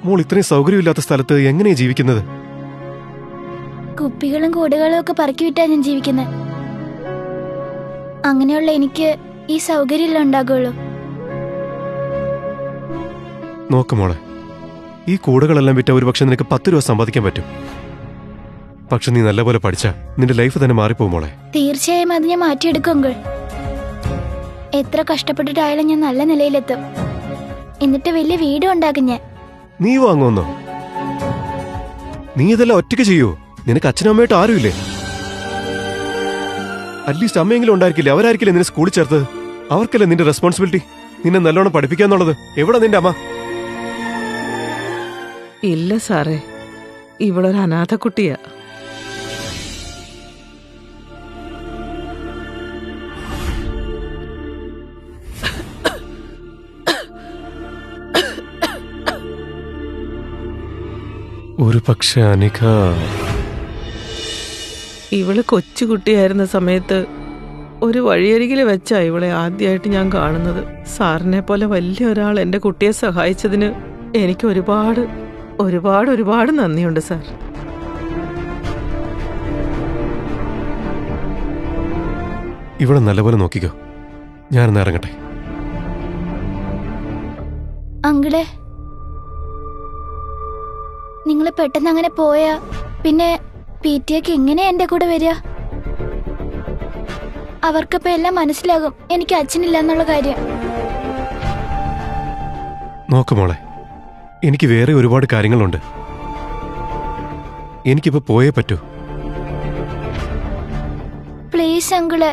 മോൾ ഇത്രയും സൗകര്യമില്ലാത്ത സ്ഥലത്ത് എങ്ങനെയാ ജീവിക്കുന്നത്? കുപ്പികളും കൂടുകളും ഒക്കെ പറക്കി വിട്ടാ ഞാൻ ജീവിക്കുന്നത്. അങ്ങനെയുള്ള എനിക്ക് ഈ സൗകര്യം ഉണ്ടാകുള്ളൂ. നോക്ക് മോളെ, ഈ കൂടുകളെല്ലാം വിറ്റ ഒരു പക്ഷെ നിനക്ക് 10 രൂപ സമ്പാദിക്കാൻ പറ്റും. പക്ഷെ നീ നല്ലപോലെ പഠിച്ചാ നിന്റെ ലൈഫ് തന്നെ മാറിപ്പോകും മോളെ. തീർച്ചയായും അത് ഞാൻ മാറ്റിയെടുക്കും അങ്കിൾ. എത്ര കഷ്ടപ്പെട്ടിട്ടായാലും ഞാൻ നല്ല നിലയിലെത്തും. എന്നിട്ട് വലിയ വീടും ഉണ്ടാക്കും ഞാൻ. നീ വാങ്ങുമെന്നോ? നീ ഇതെല്ലാം ഒറ്റയ്ക്ക് ചെയ്യൂ? നിനക്ക് അച്ഛനും അമ്മയായിട്ട് ആരുമില്ലേ? അറ്റ്ലീസ്റ്റ് അമ്മയെങ്കിലും ഉണ്ടായിരിക്കില്ലേ? അവരായിരിക്കില്ലേ നിന്നെ സ്കൂളിൽ ചേർത്തത്? അവർക്കല്ലേ നിന്റെ റെസ്പോൺസിബിലിറ്റി നിന്നെ നല്ലോണം പഠിപ്പിക്കാന്നുള്ളത്? എവിടെ നിന്റെ അമ്മ? ഇല്ല സാറേ, ഇവളൊരു അനാഥ കുട്ടിയാ. ഒരു പക്ഷെ അനിക ഇവള് കൊച്ചുകുട്ടിയായിരുന്ന സമയത്ത് ഒരു വഴിയരികിൽ വെച്ചാ ഇവളെ ആദ്യമായിട്ട് ഞാൻ കാണുന്നത്. സാറിനെ പോലെ വലിയ ഒരാൾ എൻ്റെ കുട്ടിയെ സഹായിച്ചതിന് എനിക്ക് ഒരുപാട് ഒരുപാട് ഒരുപാട് നന്ദിയുണ്ട് സാർ. ഇവിടെ നല്ലപോലെ നോക്കിക്കോ. ഞാനൊന്ന് ഇറങ്ങട്ടെ. അങ്കിളെ, നിങ്ങൾ പെട്ടെന്ന് അങ്ങനെ പോയാ പിന്നെ PTA എങ്ങനെയാ എന്റെ കൂടെ വരിക? അവർക്കിപ്പോ എല്ലാം മനസ്സിലാകും എനിക്ക് അച്ഛനില്ല എന്നുള്ള കാര്യം. നോക്ക് മോളെ, എനിക്ക് വേറെ ഒരുപാട് കാര്യങ്ങളുണ്ട്. എനിക്കിപ്പോ പോയേ പറ്റൂ. പ്ലീസ് അങ്കിളെ,